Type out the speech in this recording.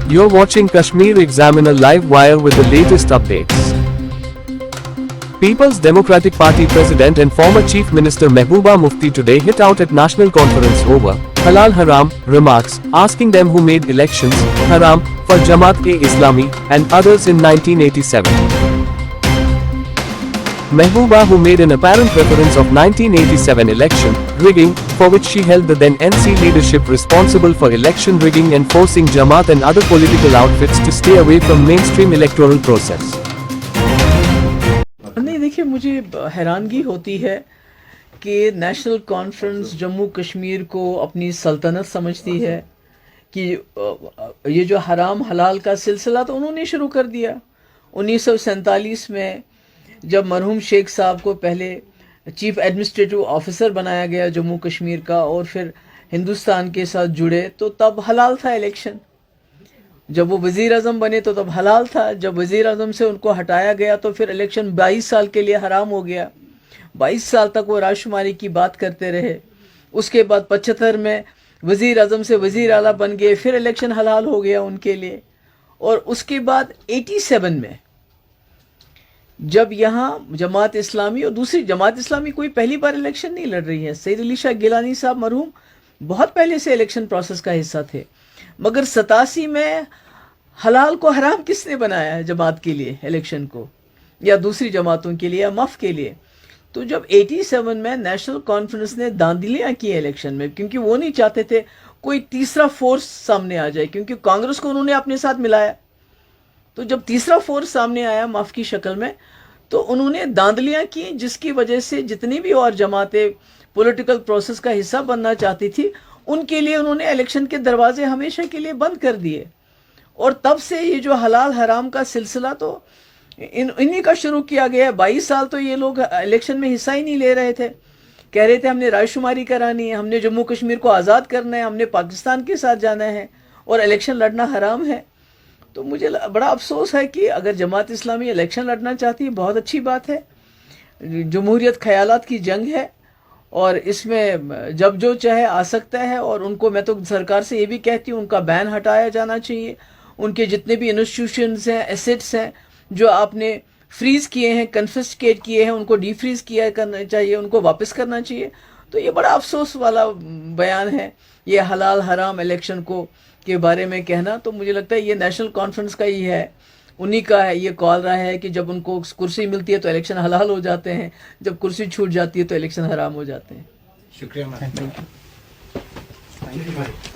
You're watching Kashmir Examiner Live Wire with the latest updates. People's Democratic Party President and former Chief Minister Mehbooba Mufti today hit out at National Conference over Halal Haram remarks, asking them who made elections haram for Jamaat-e-Islami and others in 1987. Mehbooba, who made an apparent reference of 1987 election rigging, for which she held the then NC leadership responsible for election rigging and forcing Jamaat and other political outfits to stay away from mainstream electoral process. نہیں دیکھیے، مجھے حیرانگی ہوتی ہے کہ national conference Jammu Kashmir کو اپنی سلطنت سمجھتی ہے کہ یہ جو حرام حلال کا سلسلہ تو انہوں نے شروع کر دیا 1947 میں، جب مرحوم شیخ صاحب کو پہلے چیف ایڈمنسٹریٹو آفیسر بنایا گیا جموں کشمیر کا اور پھر ہندوستان کے ساتھ جڑے تو تب حلال تھا الیکشن. جب وہ وزیر اعظم بنے تو تب حلال تھا. جب وزیر اعظم سے ان کو ہٹایا گیا تو پھر الیکشن 22 سال کے لیے حرام ہو گیا. 22 سال تک وہ رائے شماری کی بات کرتے رہے. اس کے بعد 75 میں وزیر اعظم سے وزیر اعلیٰ بن گئے، پھر الیکشن حلال ہو گیا ان کے لیے. اور اس کے بعد 87 میں جب یہاں جماعت اسلامی اور دوسری جماعت اسلامی کوئی پہلی بار الیکشن نہیں لڑ رہی ہے، سید علی شاہ گیلانی صاحب مرحوم بہت پہلے سے الیکشن پروسیس کا حصہ تھے، مگر 87 میں حلال کو حرام کس نے بنایا ہے جماعت کے لیے الیکشن کو، یا دوسری جماعتوں کے لیے یا مف کے لیے؟ تو جب 87 میں نیشنل کانفرنس نے داندلیاں کی الیکشن میں، کیونکہ وہ نہیں چاہتے تھے کوئی تیسرا فورس سامنے آ جائے، کیونکہ کانگریس کو انہوں نے اپنے ساتھ ملایا. تو جب تیسرا فورس سامنے آیا مف کی شکل میں تو انہوں نے داندلیاں کی، جس کی وجہ سے جتنی بھی اور جماعتیں پولیٹیکل پروسیس کا حصہ بننا چاہتی تھی ان کے لیے انہوں نے الیکشن کے دروازے ہمیشہ کے لیے بند کر دیے. اور تب سے یہ جو حلال حرام کا سلسلہ تو انہی کا شروع کیا گیا ہے. 22 سال تو یہ لوگ الیکشن میں حصہ ہی نہیں لے رہے تھے، کہہ رہے تھے ہم نے رائے شماری کرانی ہے، ہم نے جموں کشمیر کو آزاد کرنا ہے، ہم نے پاکستان کے ساتھ جانا ہے اور الیکشن لڑنا حرام ہے. تو مجھے بڑا افسوس ہے کہ اگر جماعت اسلامی الیکشن لڑنا چاہتی ہے بہت اچھی بات ہے. جمہوریت خیالات کی جنگ ہے اور اس میں جب جو چاہے آ سکتا ہے، اور ان کو میں تو سرکار سے یہ بھی کہتی ہوں ان کا بین ہٹایا جانا چاہیے. ان کے جتنے بھی انسٹیٹیوشنز ہیں، ایسٹس ہیں جو آپ نے فریز کیے ہیں، کنفسکیٹ کیے ہیں، ان کو ڈی فریز کیا کرنا چاہیے، ان کو واپس کرنا چاہیے. تو یہ بڑا افسوس والا بیان ہے یہ حلال حرام الیکشن کو کے بارے میں کہنا. تو مجھے لگتا ہے یہ نیشنل کانفرنس کا ہی ہے، انہی کا ہے یہ کال رہا ہے کہ جب ان کو کرسی ملتی ہے تو الیکشن حلال ہو جاتے ہیں، جب کرسی چھوٹ جاتی ہے تو الیکشن حرام ہو جاتے ہیں. شکریہ.